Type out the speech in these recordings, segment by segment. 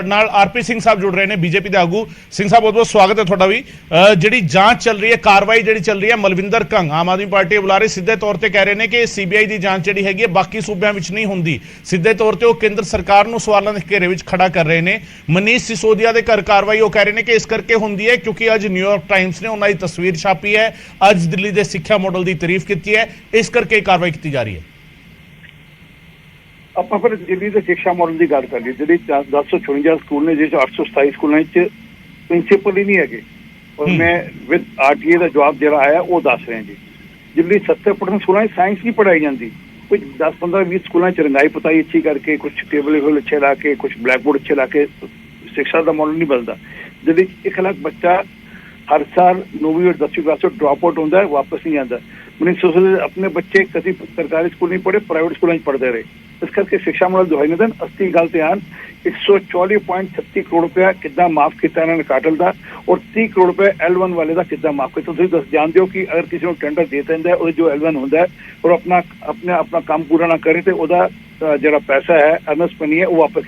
ਨਾਲ ਆਰਪੀ ਸਿੰਘ ਸਾਹਿਬ ਜੁੜ ਰਹੇ ਨੇ ਬੀਜੇਪੀ ਦੇ ਆਗੂ। ਸਿੰਘ ਸਾਹਿਬ ਬਹੁਤ ਬਹੁਤ ਸਵਾਗਤ ਹੈ ਤੁਹਾਡਾ ਵੀ। ਜਿਹੜੀ ਜਾਂਚ ਚੱਲ ਰਹੀ ਹੈ, ਕਾਰਵਾਈ ਜਿਹੜੀ ਚੱਲ ਰਹੀ ਹੈ, ਮਲਵਿੰਦਰ ਕੰਗ ਆਮ ਆਦਮੀ ਪਾਰਟੀ ਦੇ ਬੁਲਾਰੇ ਸਿੱਧੇ ਤੌਰ ਤੇ ਕਹਿ ਰਹੇ ਨੇ ਕਿ ਸੀਬੀਆਈ ਦੀ ਜਾਂਚ ਜਿਹੜੀ ਹੈਗੀ ਹੈ ਬਾਕੀ ਸੂਬਿਆਂ ਵਿੱਚ ਨਹੀਂ ਹੁੰਦੀ। ਸਿੱਧੇ ਤੌਰ ਤੇ ਉਹ ਕੇਂਦਰ ਸਰਕਾਰ ਨੂੰ ਸਵਾਲਾਂ ਦੇ ਘੇਰੇ ਵਿੱਚ ਖੜਾ ਕਰ ਰਹੇ ਨੇ। ਮਨੀਸ਼ ਸਿਸੋਦੀਆ ਦੇ ਘਰ ਕਾਰਵਾਈ ਉਹ ਕਹਿ ਰਹੇ ਨੇ ਕਿ ਇਸ ਕਰਕੇ ਹੁੰਦੀ ਹੈ ਕਿਉਂਕਿ ਅੱਜ ਨਿਊਯਾਰਕ ਟਾਈਮਸ ਨੇ ਉਹਨਾਂ ਦੀ ਤਸਵੀਰ ਛਾਪੀ ਹੈ, ਅੱਜ ਦਿੱਲੀ ਦੇ ਸਿੱਖਿਆ ਮਾਡਲ ਦੀ ਤਾਰੀਫ ਕੀਤੀ ਹੈ, ਇਸ ਕਰਕੇ ਕਾਰਵਾਈ ਕੀਤੀ ਜਾ ਰਹੀ ਹੈ। ਆਪਾਂ ਫਿਰ ਦਿੱਲੀ ਦੇ ਸਿੱਖਿਆ ਮਾਡਲ ਦੀ ਗੱਲ ਕਰੀਏ। ਜਿਹੜੀ 1054 ਸਕੂਲ ਨੇ, ਜਿਸ 827 ਸਕੂਲਾਂ ਵਿੱਚ ਪ੍ਰਿੰਸੀਪਲ ਹੀ ਨਹੀਂ ਹੈਗੇ। ਔਰ ਮੈਂ ਵਿਦ ਆਰਟੀਏ ਦਾ ਜਵਾਬ ਜਿਹੜਾ ਆਇਆ ਉਹ ਦੱਸ ਰਿਹਾ ਜੀ। ਦਿੱਲੀ 70% ਸਕੂਲਾਂ 'ਚ ਸਾਇੰਸ ਨਹੀਂ ਪੜ੍ਹਾਈ ਜਾਂਦੀ। ਕੁਝ 10, 15, 20 ਸਕੂਲਾਂ 'ਚ ਰੰਗਾਈ ਪੁਤਾਈ ਅੱਛੀ ਕਰਕੇ, ਕੁਝ ਟੇਬਲ ਵੇਲ ਅੱਛੇ ਲਾ ਕੇ, ਕੁਝ ਬਲੈਕ ਬੋਰਡ ਅੱਛੇ ਲਾ ਕੇ ਸਿੱਖਿਆ ਦਾ ਮਾਡਲ ਨਹੀਂ ਬਦਲਦਾ। ਦਿੱਲੀ 'ਚ 1 ਲੱਖ ਬੱਚਾ हर साल 9वीं और 10वीं क्लास में ड्रॉप आउट होता है, वापस नहीं आता। मनीष सिसोदिया अपने बच्चे कभी सरकारी स्कूल नहीं पढ़े, प्राइवेट स्कूलों में पढ़ते रहे। इस करके शिक्षा मॉडल दुहाई नहीं देन। असली गल ध्यान 144.36 करोड़ रुपया कितना माफ किया इन्होंने काटल का, और 30 करोड़ रुपया L1 वाले का कितना माफ किया। तुम दस जानते हो कि अगर किसी को टेंडर दे देता है, जो L1 होता है और अपना काम पूरा ना करे तो वह जो पैसा है अर्नस्ट मनी है वो वापस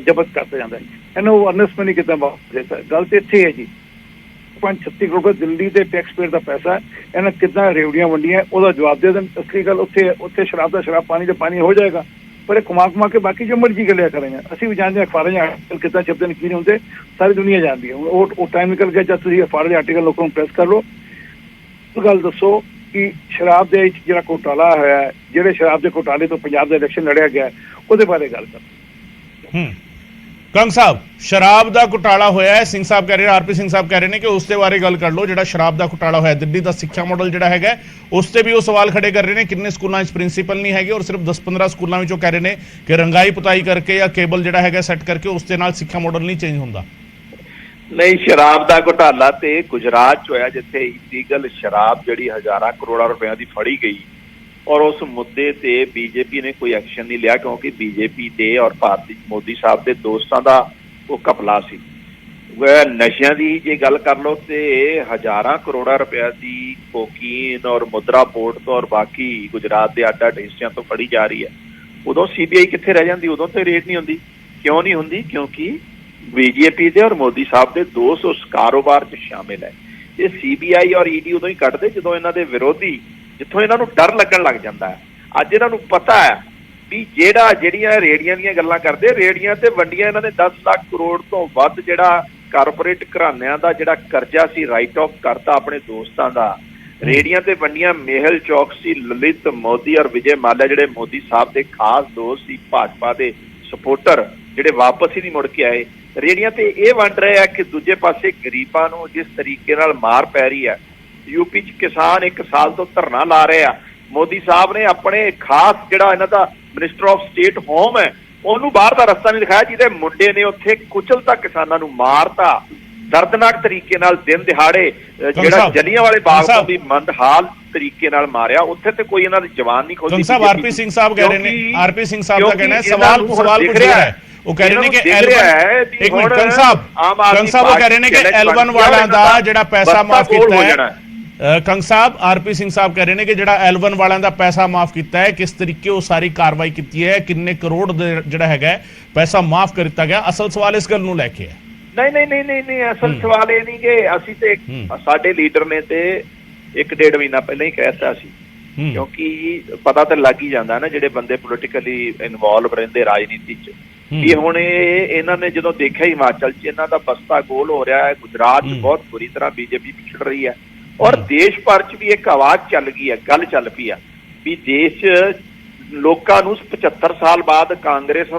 जब्त करता जाता है। इन्हें वो अर्नस्ट मनी कितना वापस देता है। गल तो इतने है जी। 36 करोड़ दिल्ली के टैक्स पेयर का पैसा इन्हें कितना रेवड़ियां वंडियां उसका जवाब दे दें। असली गल उत्थे शराब का शराब, पानी का पानी हो जाएगा। पर घुमा घुमा के बाकी जो मर्जी कर लिया करेंगे। असं भी जानते हैं अखबारों में आर्टिकल कितना छपते हैं, की नहीं होंगे, सारी दुनिया जानती है। वो टाइम निकल गया जब तुम अखबार के आर्टिकल लोगों को प्रेस कर लो। गल दसो कि शराब के जो घोटाला होया है, जो शराब के घोटाले तो पंजाब का इलैक्शन लड़िया गया, वो बारे गल कर। ਕੰਗ ਸਾਹਿਬ, ਸ਼ਰਾਬ ਦਾ ਘੁਟਾਲਾ ਹੋਇਆ ਹੈ, ਸਿੰਘ ਸਾਹਿਬ ਕਹਿ ਰਹੇ, ਆਰਪੀ ਸਿੰਘ ਸਾਹਿਬ ਕਹਿ ਰਹੇ ਨੇ ਕਿ ਉਸ ਦੇ ਬਾਰੇ ਗੱਲ ਕਰ ਲਓ। ਜਿਹੜਾ ਸ਼ਰਾਬ ਦਾ ਘੁਟਾਲਾ ਹੋਇਆ ਦਿੱਲੀ ਦਾ ਸਿੱਖਿਆ ਮਾਡਲ ਜਿਹੜਾ ਹੈਗਾ ਉਸ ਤੇ ਵੀ ਉਹ ਸਵਾਲ ਖੜੇ ਕਰ ਰਹੇ ਨੇ। ਕਿੰਨੇ ਸਕੂਲਾਂ 'ਚ ਪ੍ਰਿੰਸੀਪਲ ਨਹੀਂ ਹੈਗੇ, ਔਰ ਸਿਰਫ 10-15 ਸਕੂਲਾਂ ਵਿੱਚੋਂ ਕਹਿ ਰਹੇ ਨੇ ਕਿ ਰੰਗਾਈ ਪੁਤਾਈ ਕਰਕੇ ਜਾਂ ਕੇਬਲ ਜਿਹੜਾ ਹੈਗਾ ਸੈੱਟ ਕਰਕੇ ਉਸ ਦੇ ਨਾਲ ਸਿੱਖਿਆ ਮਾਡਲ ਨਹੀਂ ਚੇਂਜ ਹੁੰਦਾ। ਨਹੀਂ, ਸ਼ਰਾਬ ਦਾ ਘੁਟਾਲਾ ਤੇ ਗੁਜਰਾਤ 'ਚ ਹੋਇਆ, ਜਿੱਥੇ ਇਲੀਗਲ ਸ਼ਰਾਬ ਜਿਹੜੀ ਹਜ਼ਾਰਾਂ ਕਰੋੜਾਂ ਰੁਪਇਆਂ ਦੀ ਫੜੀ ਗਈ, और उस मुद्दे ते बीजेपी ने कोई एक्शन नहीं लिया क्योंकि बीजेपी दे और भारती मोदी साहब के दोस्तों का वो घपला सी। नशिया की जे गल कर लो तो हज़ारां करोड़ां रुपया की कोकीन और मुद्रा पोर्ट तो और बाकी गुजरात के अड्ड अड्ड हिस्सों तो फड़ी जा रही है। उदों CBI कित्थे रह जाती, उदों तो रेट नहीं होंदी। क्यों नहीं होंदी? क्योंकि बीजेपी के और मोदी साहब के दोस्त उस कारोबार च शामिल है। ये CBI और ED उदों ही कटते जो इन्हां दे विरोधी जिथों इन्हों डर लगन लग जाता है। अज इन्हों पता है भी ਜਿਹੜੀਆਂ ਰੇੜੀਆਂ ਦੀਆਂ ਗੱਲਾਂ ਕਰਦੇ, ਰੇੜੀਆਂ ਤੇ ਵੰਡੀਆਂ ਇਹਨਾਂ ਨੇ 10 ਲੱਖ ਕਰੋੜ ਤੋਂ ਵੱਧ ਜਿਹੜਾ ਕਾਰਪੋਰੇਟ ਘਰਾਣਿਆਂ ਦਾ ਜਿਹੜਾ ਕਰਜ਼ਾ ਸੀ ਰਾਈਟ ਆਫ ਕਰਤਾ ਆਪਣੇ ਦੋਸਤਾਂ ਦਾ। ਰੇੜੀਆਂ ਤੇ ਵੰਡੀਆਂ ਮੇਹਲ ਚੌਕਸੀ, ਲਲਿਤ ਮੋਦੀ ਔਰ ਵਿਜੇ ਮਾਲਿਆ ਜਿਹੜੇ ਮੋਦੀ ਸਾਹਿਬ ਦੇ ਖਾਸ ਦੋਸਤ ਸੀ, ਭਾਜਪਾ ਦੇ ਸਪੋਰਟਰ ਜਿਹੜੇ ਵਾਪਸ ਹੀ ਨਹੀਂ ਮੁੜ ਕੇ ਆਏ। ਰੇੜੀਆਂ ਤੇ ਇਹ ਵੰਡ ਰਹੇ ਆ ਕਿ ਦੂਜੇ ਪਾਸੇ ਗਰੀਬਾਂ ਨੂੰ ਜਿਸ ਤਰੀਕੇ ਨਾਲ ਮਾਰ ਪੈ ਰਹੀ ਹੈ। यूपी च किसान 1 साल तो धरना ला रहे हैं। मोदी साहब ने अपने खास जिहड़ा इन्हां दा मिनिस्टर ऑफ स्टेट होम है ਉਹਨੂੰ ਬਾਹਰ ਦਾ ਰਸਤਾ ਨਹੀਂ ਦਿਖਾਇਆ, ਜਿਹਦੇ ਮੁੰਡੇ ਨੇ ਉੱਥੇ ਕੁਚਲਤਾ, ਕਿਸਾਨਾਂ ਨੂੰ ਮਾਰਤਾ ਦਰਦਨਾਕ ਤਰੀਕੇ ਨਾਲ, ਦਿਨ ਦਿਹਾੜੇ ਜਿਹੜਾ ਜਲਿਆਂਵਾਲੇ ਬਾਗ ਤੋਂ ਵੀ ਮੰਦਹਾਲ ਤਰੀਕੇ ਨਾਲ ਮਾਰਿਆ। ਉੱਥੇ ਤੇ ਕੋਈ ਇਹਨਾਂ ਦੀ ਜਵਾਨ ਨਹੀਂ ਖੋਦੀ। ਸਾਹਿਬ ਆਰਪੀ ਸਿੰਘ ਸਾਹਿਬ ਕਹਿ ਰਹੇ ਨੇ, ਆਰਪੀ ਸਿੰਘ ਸਾਹਿਬ ਦਾ ਕਹਿਣਾ ਹੈ ਸਵਾਲ ਪੁੱਛ ਰਿਹਾ ਹੈ। ਉਹ ਕਹਿ ਰਹੇ ਨੇ ਕਿ ਇੱਕ ਮਿੰਟ ਕੰਗ ਸਾਹਿਬ ਉਹ ਕਹਿ ਰਹੇ ਨੇ ਕਿ L1 ਵਾਲਿਆਂ ਦਾ ਜਿਹੜਾ ਪੈਸਾ ਮਾਫ ਕੀਤਾ ਹੈ। ਕੰਗ ਸਾਹਿਬ, ਆਰਪੀ ਸਿੰਘ ਸਾਹਿਬ ਕਹਿ ਰਹੇ ਨੇ ਕਿ ਜਿਹੜਾ L1 ਵਾਲਿਆਂ ਦਾ ਪੈਸਾ ਮਾਫ ਕੀਤਾ ਹੈ, ਕਿਸ ਤਰੀਕੇ ਉਹ ਸਾਰੀ ਕਾਰਵਾਈ ਕੀਤੀ ਹੈ, ਕਿੰਨੇ ਕਰੋੜ ਜਿਹੜਾ ਹੈਗਾ ਪੈਸਾ ਮਾਫ ਕਰ ਦਿੱਤਾ ਗਿਆ। ਅਸਲ ਸਵਾਲ ਇਸ ਗੱਲ ਨੂੰ ਲੈ ਕੇ ਹੈ। ਨਹੀਂ, ਅਸਲ ਸਵਾਲ ਇਹ ਨਹੀਂ ਕਿ ਅਸੀਂ ਤੇ ਸਾਡੇ ਲੀਡਰ ਨੇ ਤੇ 1-1.5 ਮਹੀਨਾ ਪਹਿਲਾਂ ਹੀ ਕਹਿਤਾ ਸੀ, ਕਿਉਂਕਿ ਪਤਾ ਤਾਂ ਲੱਗ ਹੀ ਜਾਂਦਾ ਨਾ ਜਿਹੜੇ ਬੰਦੇ ਪੋਲੀਟੀਕਲੀ ਇਨਵੋਲਵ ਰਹਿੰਦੇ ਰਾਜਨੀਤੀ 'ਚ। ਕਿ ਹੁਣ ਇਹਨਾਂ ਨੇ ਜਦੋਂ ਦੇਖਿਆ ਹਿਮਾਚਲ 'ਚ ਇਹਨਾਂ ਦਾ ਬਸਤਾ ਗੋਲ ਹੋ ਰਿਹਾ ਹੈ, ਗੁਜਰਾਤ 'ਚ ਬਹੁਤ ਬੁਰੀ ਤਰ੍ਹਾਂ BJP ਪਿਛੜ ਰਹੀ ਹੈ, ਔਰ ਦੇਸ਼ ਭਰ 'ਚ ਵੀ ਇੱਕ ਆਵਾਜ਼ ਚੱਲ ਗਈ ਹੈ, ਗੱਲ ਚੱਲ ਪਈ ਆ ਵੀ ਦੇਸ਼ ਲੋਕਾਂ ਨੂੰ 75 ਸਾਲ ਬਾਅਦ ਕਾਂਗਰਸ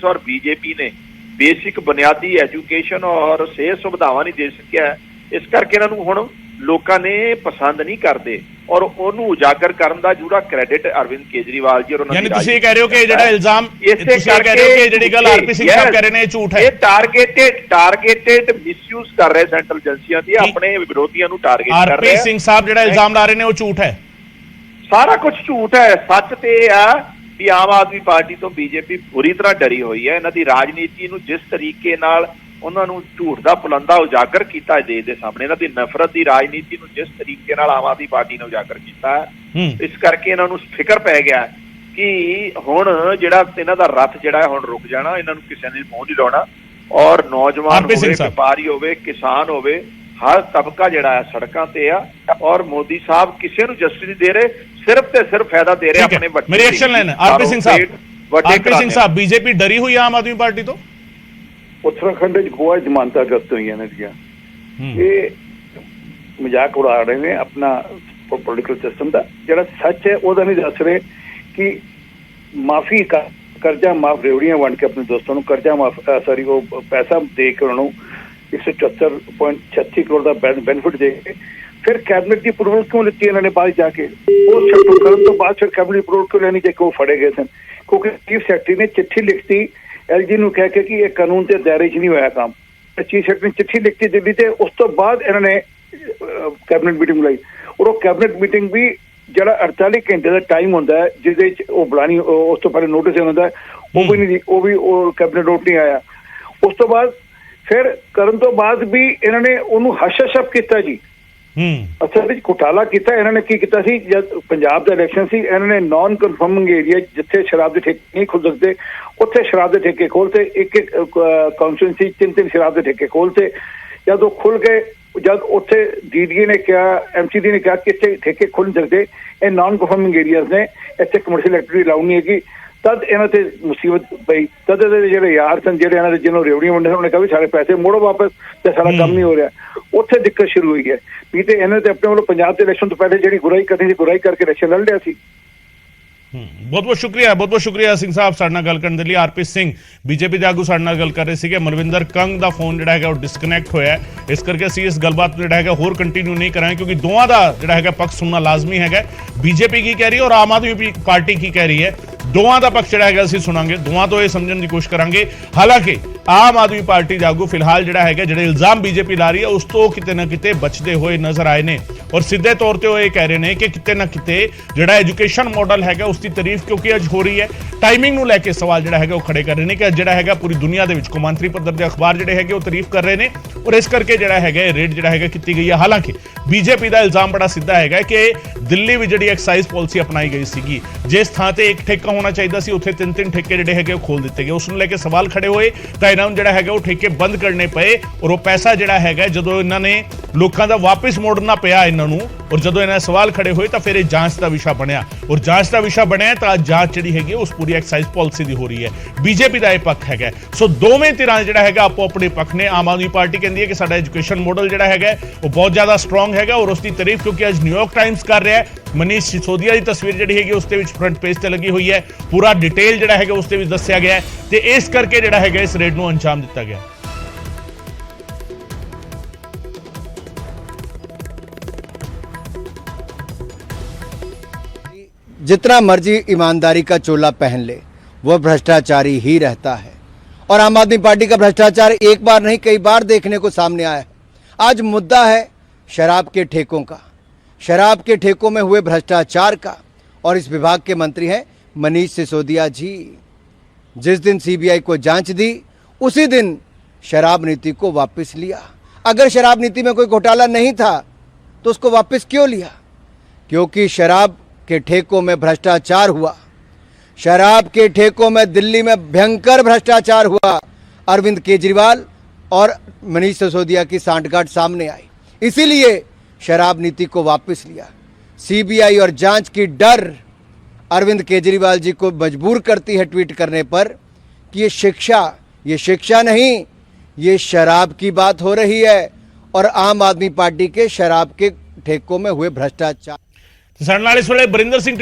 ਔਰ BJP ਨੇ ਬੇਸਿਕ ਬੁਨਿਆਦੀ ਐਜੂਕੇਸ਼ਨ ਔਰ ਸਿਹਤ ਸੁਵਿਧਾਵਾਂ ਨਹੀਂ ਦੇ ਸਕਿਆ। ਇਸ ਕਰਕੇ ਇਹਨਾਂ ਨੂੰ ਹੁਣ ਲੋਕਾਂ ਨੇ ਪਸੰਦ ਨਹੀਂ ਕਰਦੇ, ਔਰ ਉਹਨੂੰ ਉਜਾਗਰ ਕਰਨ ਦਾ ਜੂੜਾ ਕ੍ਰੈਡਿਟ ਅਰਵਿੰਦ ਕੇਜਰੀਵਾਲ ਜੀ ਔਰ ਉਹਨਾਂ ਦੀ। ਯਾਨੀ ਤੁਸੀਂ ਕਹਿ ਰਹੇ ਹੋ ਕਿ ਜਿਹੜਾ ਇਲਜ਼ਾਮ ਤੁਸੀਂ ਕਹਿ ਰਹੇ ਹੋ ਕਿ ਜਿਹੜੀ ਗੱਲ ਆਰਪੀ ਸਿੰਘ ਸਾਹਿਬ ਕਹਿ ਰਹੇ ਨੇ ਇਹ ਝੂਠ ਹੈ। ਇਹ ਟਾਰਗੇਟਡ ਮਿਸਯੂਜ਼ ਕਰ ਰਹੇ ਸੈਂਟਰਲ ਏਜੰਸੀਆਂ ਦੀ, ਆਪਣੇ ਵਿਰੋਧੀਆਂ ਨੂੰ ਟਾਰਗੇਟ ਕਰ ਰਹੇ। ਆਰਪੀ ਸਿੰਘ ਸਾਹਿਬ ਜਿਹੜਾ ਇਲਜ਼ਾਮ ਲਾ ਰਹੇ ਨੇ ਉਹ ਝੂਠ ਹੈ। ਸਾਰਾ ਕੁਝ ਝੂਠ ਹੈ। ਸੱਚ ਤੇ ਇਹ ਆ ਵੀ ਆਮ ਆਦਮੀ ਪਾਰਟੀ ਤੋਂ BJP ਬੁਰੀ ਤਰ੍ਹਾਂ ਡਰੀ ਹੋਈ ਹੈ। ਇਹਨਾਂ ਦੀ ਰਾਜਨੀਤੀ ਨੂੰ ਜਿਸ ਤਰੀਕੇ ਨਾਲ ਉਹਨਾਂ ਨੂੰ ਝੂਠ ਦਾ ਪੁਲੰਦਾ ਉਜਾਗਰ ਕੀਤਾ ਦੇਸ਼ ਦੇ ਸਾਹਮਣੇ, ਇਹਨਾਂ ਦੀ ਨਫ਼ਰਤ ਦੀ ਰਾਜਨੀਤੀ ਨੂੰ ਜਿਸ ਤਰੀਕੇ ਨਾਲ ਆਮ ਆਦਮੀ ਪਾਰਟੀ ਨੇ ਉਜਾਗਰ ਕੀਤਾ, ਇਸ ਕਰਕੇ ਇਹਨਾਂ ਨੂੰ ਫਿਕਰ ਪੈ ਗਿਆ ਕਿ ਹੁਣ ਜਿਹੜਾ ਇਹਨਾਂ ਦਾ ਰੱਥ ਜਿਹੜਾ ਹੁਣ ਰੁਕ ਜਾਣਾ, ਇਹਨਾਂ ਨੂੰ ਕਿਸੇ ਨੇ ਮੂੰਹ ਨਹੀਂ ਲਾਉਣਾ। ਔਰ ਨੌਜਵਾਨ ਹਰਪ੍ਰੀਤ ਸਿੰਘ ਹੋਵੇ, ਸਾਹਿਬ। ਵਪਾਰੀ ਹੋਵੇ, ਕਿਸਾਨ ਹੋਵੇ, ਹਰ ਤਬਕਾ ਜਿਹੜਾ ਹੈ ਸੜਕਾਂ ਤੇ ਆ। ਔਰ ਮੋਦੀ ਸਾਹਿਬ ਕਿਸੇ ਨੂੰ ਜਸਟਿਸ ਨਹੀਂ ਦੇ ਰਹੇ, ਸਿਰਫ ਤੇ ਸਿਰਫ ਫਾਇਦਾ ਦੇ ਰਹੇ ठीक है, ਆਪਣੇ ਵੱਡੇ मेरी एक्शन लाइन है। हरप्रीत सिंह साहब बीजेपी डरी हुई है आम आदमी पार्टी तो? उत्तराखंड च गोवा जमानतां जब्त हुई ने ਦੀਆਂ ਇਹ ਮਜ਼ਾਕ ਉਡਾ ਰਹੇ ਨੇ ਆਪਣਾ ਪੋਲੀਟੀਕਲ ਸਿਸਟਮ ਦਾ। ਜਿਹੜਾ ਸੱਚ ਹੈ ਉਹਦਾ ਨਹੀਂ ਦੱਸ ਰਹੇ ਕਿ ਮਾਫੀ ਕਰਜ਼ਾ ਮਾਫ ਰੇਵੜੀਆਂ ਵੰਡ ਕੇ ਆਪਣੇ ਦੋਸਤਾਂ ਨੂੰ ਕਰਜ਼ਾ ਮਾਫ ਸੌਰੀ ਉਹ ਪੈਸਾ ਦੇ ਕੇ ਉਹਨਾਂ ਨੂੰ 174.36 ਕਰੋੜ ਦਾ ਬੈਨੀਫਿਟ ਦੇ ਕੇ ਫਿਰ ਕੈਬਨਿਟ ਦੀ ਅਪਰੂਵਲ ਕਿਉਂ ਲਿੱਤੀ ਇਹਨਾਂ ਨੇ ਬਾਅਦ ਜਾ ਕੇ? ਉਹ ਛੱਡੋ ਕਰਨ ਤੋਂ ਬਾਅਦ ਫਿਰ ਕੈਬਨਿਟ ਅਪਰੂਵਲ ਕਿਉਂ ਲੈਣੀ ਜੇ ਕੋ ਫੜੇ ਗਏ ਸਨ? ਕਿਉਂਕਿ ਚੀਫ ਸੈਕਟਰੀ ਨੇ ਚਿੱਠੀ ਲਿਖਤੀ ਐਲਜੀ ਨੂੰ ਕਹਿ ਕੇ ਕਿ ਇਹ ਕਾਨੂੰਨ ਦੇ ਦਾਇਰੇ 'ਚ ਨਹੀਂ ਹੋਇਆ ਕੰਮ। ਚੀਫ ਸੈਕਟਰੀ ਨੇ ਚਿੱਠੀ ਲਿਖਤੀ ਦਿੱਲੀ ਤੇ ਉਸ ਤੋਂ ਬਾਅਦ ਇਹਨਾਂ ਨੇ ਕੈਬਨਿਟ ਮੀਟਿੰਗ ਬੁਲਾਈ। ਔਰ ਉਹ ਕੈਬਨਿਟ ਮੀਟਿੰਗ ਵੀ ਜਿਹੜਾ 48 ਘੰਟੇ ਦਾ ਟਾਈਮ ਹੁੰਦਾ ਹੈ ਜਿਹਦੇ 'ਚ ਉਹ ਬੁਲਾਣੀ, ਉਸ ਤੋਂ ਪਹਿਲੇ ਨੋਟਿਸ ਹੁੰਦਾ ਉਹ ਵੀ ਨਹੀਂ, ਉਹ ਕੈਬਨਿਟ ਨੋਟ ਨਹੀਂ ਆਇਆ। ਉਸ ਤੋਂ ਬਾਅਦ ਫਿਰ ਕਰਨ ਤੋਂ ਬਾਅਦ ਵੀ ਇਹਨਾਂ ਨੇ ਉਹਨੂੰ ਹਸ਼ਸ਼ਪ ਕੀਤਾ ਜੀ। ਅਸਲ ਵਿੱਚ ਘੁਟਾਲਾ ਕੀਤਾ ਇਹਨਾਂ ਨੇ। ਕੀ ਕੀਤਾ ਸੀ, ਜਦ ਪੰਜਾਬ ਦਾ ਇਲੈਕਸ਼ਨ ਸੀ ਇਹਨਾਂ ਨੇ ਨਾਨ ਕਨਫਰਮਿੰਗ ਏਰੀਆ ਜਿੱਥੇ ਸ਼ਰਾਬ ਦੇ ਠੇਕੇ ਨਹੀਂ ਖੁੱਲ ਸਕਦੇ ਉੱਥੇ ਸ਼ਰਾਬ ਦੇ ਠੇਕੇ ਖੋਲ੍ਹਤੇ। ਇੱਕ ਕਾਉਂਸਟੀਟਿਊਂਸੀ 3 ਸ਼ਰਾਬ ਦੇ ਠੇਕੇ ਖੋਲ੍ਹਤੇ। ਜਦ ਉਹ ਖੁੱਲ ਗਏ, ਜਦ ਉੱਥੇ ਡੀਡੀਏ ਨੇ ਕਿਹਾ, ਐਮਸੀਡੀ ਨੇ ਕਿਹਾ ਕਿ ਇੱਥੇ ਠੇਕੇ ਖੁੱਲ ਨਹੀਂ ਸਕਦੇ, ਇਹ ਨਾਨ ਕਨਫਰਮਿੰਗ ਏਰੀਆਜ਼ ਨੇ, ਇੱਥੇ ਕਮਰਸ਼ੀਅਲ ਐਕਟੀਵਿਟੀ ਅਲਾਉ ਨਹੀਂ ਹੈਗੀ। ਤਦ ਇਹਨਾਂ ਤੇ ਮੁਸੀਬਤ ਪਈ। ਤਦ ਇਹਦੇ ਜਿਹੜੇ ਯਾਰ ਸਨ, ਜਿਹੜੇ ਇਹਨਾਂ ਦੇ ਜਿਹਨੂੰ ਰੇਵੜੀਆਂ ਵੰਡੇ, ਉਹਨੇ ਕਿਹਾ ਵੀ ਸਾਰੇ ਪੈਸੇ ਮੋੜੋ ਵਾਪਸ ਤੇ ਸਾਡਾ ਕੰਮ ਨਹੀਂ ਹੋ ਰਿਹਾ। ਉੱਥੇ ਦਿੱਕਤ ਸ਼ੁਰੂ ਹੋਈ ਹੈ। ਵੀ ਤੇ ਇਹਨਾਂ ਤੇ ਆਪਣੇ ਵੱਲੋਂ ਪੰਜਾਬ ਦੇ ਇਲੈਕਸ਼ਨ ਤੋਂ ਪਹਿਲੇ ਜਿਹੜੀ ਗੁਰਾਈ ਕਰਨੀ ਸੀ, ਗੁਰਾਈ ਕਰਕੇ ਇਲੈਕਸ਼ਨ ਲੜ ਲਿਆ ਸੀ। ਬਹੁਤ ਬਹੁਤ ਸ਼ੁਕਰੀਆ ਸਿੰਘ ਸਾਹਿਬ ਸਾਡੇ ਨਾਲ ਗੱਲ ਕਰਨ ਦੇ ਲਈ। ਹਰਪ੍ਰੀਤ ਸਿੰਘ ਬੀਜੇਪੀ ਦੇ ਆਗੂ ਸਾਡੇ ਨਾਲ ਗੱਲ ਕਰ ਰਹੇ ਸੀਗੇ। ਮਲਵਿੰਦਰ ਕੰਗ ਦਾ ਫੋਨ ਜਿਹੜਾ ਹੈਗਾ ਉਹ ਡਿਸਕਨੈਕਟ ਹੋਇਆ, ਇਸ ਕਰਕੇ ਅਸੀਂ ਇਸ ਗੱਲਬਾਤ ਨੂੰ ਜਿਹੜਾ ਹੈਗਾ ਹੋਰ ਕੰਟੀਨਿਊ ਨਹੀਂ ਕਰਾਂਗੇ ਕਿਉਂਕਿ ਦੋਵਾਂ ਦਾ ਜਿਹੜਾ ਹੈਗਾ ਪੱਖ ਸੁਣਨਾ ਲਾਜ਼ਮੀ ਹੈਗਾ। ਬੀਜੇਪੀ ਕੀ ਕਹਿ ਰਹੀ ਹੈ ਔਰ ਆਮ ਆਦਮੀ ਪਾਰਟੀ ਕੀ ਕਹਿ ਰਹੀ ਹੈ, ਦੋਵਾਂ ਦਾ ਪੱਖ ਜਿਹੜਾ ਹੈਗਾ ਅਸੀਂ ਸੁਣਾਂਗੇ, ਦੋਵਾਂ ਤੋਂ ਇਹ ਸਮਝਣ ਦੀ ਕੋਸ਼ਿਸ਼ ਕਰਾਂਗੇ। ਹਾਲਾਂਕਿ ਆਮ ਆਦਮੀ ਪਾਰਟੀ ਦੇ ਆਗੂ ਫਿਲਹਾਲ ਜਿਹੜਾ ਹੈਗਾ ਜਿਹੜੇ ਇਲਜ਼ਾਮ ਬੀਜੇਪੀ ਲਾ ਰਹੀ ਹੈ ਉਸ ਤੋਂ ਕਿਤੇ ਨਾ ਕਿਤੇ ਬਚਦੇ ਹੋਏ ਨਜ਼ਰ ਆਏ ਨੇ ਔਰ ਸਿੱਧੇ ਤੌਰ ਤੇ ਉਹ ਇਹ ਕਹਿ ਰਹੇ ਨੇ ਕਿ ਕਿਤੇ ਨਾ ਕਿਤੇ ਜਿਹੜਾ ਐਜੂਕੇਸ਼ਨ ਮਾਡਲ ਹੈਗਾ ਉਸ ਦੀ ਤਾਰੀਫ ਕਿਉਂਕਿ ਅੱਜ ਹੋ ਰਹੀ ਹੈ। ਟਾਈਮਿੰਗ ਨੂੰ ਲੈ ਕੇ ਸਵਾਲ ਜਿਹੜਾ ਹੈਗਾ ਉਹ ਖੜੇ ਕਰ ਰਹੇ ਨੇ ਕਿ ਜਿਹੜਾ ਹੈਗਾ ਪੂਰੀ ਦੁਨੀਆ ਦੇ ਵਿੱਚ ਕੌਮਾਂਤਰੀ ਪੱਧਰ ਦੇ ਅਖਬਾਰ ਜਿਹੜੇ ਹੈਗੇ ਉਹ ਤਾਰੀਫ ਕਰ ਰਹੇ ਨੇ ਔਰ ਇਸ ਕਰਕੇ ਜਿਹੜਾ ਹੈਗਾ ਇਹ ਰੇਡ ਜਿਹੜਾ ਹੈਗਾ ਕੀਤੀ ਗਈ ਹੈ। ਹਾਲਾਂਕਿ ਬੀਜੇਪੀ ਦਾ ਇਲਜ਼ਾਮ ਬੜਾ ਸਿੱਧਾ ਹੈਗਾ ਕਿ ਦਿੱਲੀ ਵਿੱਚ ਜਿਹੜੀ ਐਕਸਾਈਜ਼ ਪਾਲਿਸੀ ਅਪਣਾਈ ਗਈ ਸੀਗੀ, ਜਿਸ ਥਾਂ ਤੇ ਇੱਕ ਠੇਕਾ ਹੋਣਾ ਚਾਹੀਦਾ ਸੀ ਉੱਥੇ 3 ਠੇਕੇ ਜਿਹੜੇ ਹੈਗੇ ਉਹ ਖੋਲ ਦਿੱਤੇ ਗਏ। ਉਸ ਨੂੰ ਲੈ ਕੇ ਸਵਾਲ ਖੜੇ ਹੋਏ ਤਾਂ ਇਹਨਾਂ ਨੂੰ ਜਿਹੜਾ ਹੈਗਾ ਉਹ ਠੇਕੇ ਬੰਦ ਕਰਨੇ ਪਏ ਔਰ ਉਹ ਪੈਸਾ ਜਿਹੜਾ ਹੈਗਾ ਜਦੋਂ ਇਹਨਾਂ ਨੇ ਲੋਕਾਂ ਦਾ ਵਾਪਸ ਮੋੜਨਾ ਪਿਆ ਇਹਨਾਂ ਨੂੰ ਔਰ ਜਦੋਂ ਇਹਨਾਂ ਸਵਾਲ ਖੜੇ ਹੋਏ ਤਾਂ ਫਿਰ ਇਹ ਜਾਂਚ ਦਾ ਵਿਸ਼ਾ ਬਣਿਆ ਔਰ ਜਾਂਚ ਦਾ ਵਿਸ਼ਾ ਬਣਿਆ ਤਾਂ ਜਾਂਚ ਜਿਹੜੀ ਹੈਗੀ ਉਸ ਪੂਰੀ ਐਕਸਾਈਜ਼ ਪਾਲਿਸੀ ਦੀ ਹੋ ਰਹੀ ਹੈ। ਬੀਜੇਪੀ ਦਾ ਇਹ ਪੱਖ ਹੈਗਾ। ਸੋ ਦੋਵੇਂ ਧਿਰਾਂ ਜਿਹੜਾ ਹੈਗਾ ਆਪੋ ਆਪਣੇ ਪੱਖ ਨੇ। ਆਮ ਆਦਮੀ ਪਾਰਟੀ ਕਹਿੰਦੀ ਹੈ ਕਿ ਸਾਡਾ ਐਜੂਕੇਸ਼ਨ ਮਾਡਲ ਜਿਹੜਾ ਹੈਗਾ ਉਹ ਬਹੁਤ ਜ਼ਿਆਦਾ ਸਟਰੋਂਗ ਹੈਗਾ ਔਰ ਉਸ ਦੀ ਤਾਰੀਫ ਕਿਉਂਕਿ ਅੱਜ ਨਿਊਯਾਰਕ ਟਾਈਮਸ ਕਰ ਰਿਹਾ ਹੈ। ਮਨੀਸ਼ ਸਿਸੋਦੀਆ ਦੀ ਤਸਵੀਰ ਜਿਹੜੀ ਹੈਗੀ ਉਸ ਦੇ ਵਿੱਚ ਫਰੰਟ ਪੇਜ ਤੇ ਲੱਗੀ ਹੋਈ ਹੈ, ਪੂਰਾ ਡਿਟੇਲ ਜਿਹੜਾ ਹੈਗਾ ਉਸ ਦੇ ਵਿੱਚ ਦੱਸਿਆ ਗਿਆ ਹੈ ਤੇ ਇਸ ਕਰਕੇ ਜਿਹੜਾ ਹੈਗਾ ਇਸ ਰੇਡ ਨੂੰ ਅੰਜਾਮ ਦਿੱਤਾ ਗਿਆ। जितना मर्जी ईमानदारी का चोला पहन ले वह भ्रष्टाचारी ही रहता है और आम आदमी पार्टी का भ्रष्टाचार एक बार नहीं कई बार देखने को सामने आया है। आज मुद्दा है शराब के ठेकों का, शराब के ठेकों में हुए भ्रष्टाचार का और इस विभाग के मंत्री हैं मनीष सिसोदिया जी। जिस दिन सीबीआई को जांच दी उसी दिन शराब नीति को वापस लिया। अगर शराब नीति में कोई घोटाला नहीं था तो उसको वापस क्यों लिया? क्योंकि शराब के ठेकों में भ्रष्टाचार हुआ। शराब के ठेकों में दिल्ली में भयंकर भ्रष्टाचार हुआ। अरविंद केजरीवाल और मनीष सिसोदिया की सांठगांठ सामने आई, इसीलिए शराब नीति को वापस लिया। सीबीआई और जांच की डर अरविंद केजरीवाल जी को मजबूर करती है ट्वीट करने पर कि ये शिक्षा नहीं, ये शराब की बात हो रही है और आम आदमी पार्टी के शराब के ठेकों में हुए भ्रष्टाचार। ਸਾਡੇ ਨਾਲ ਇਸ ਵੇਲੇ ਬਰਿੰਦਰ ਸਿੰਘ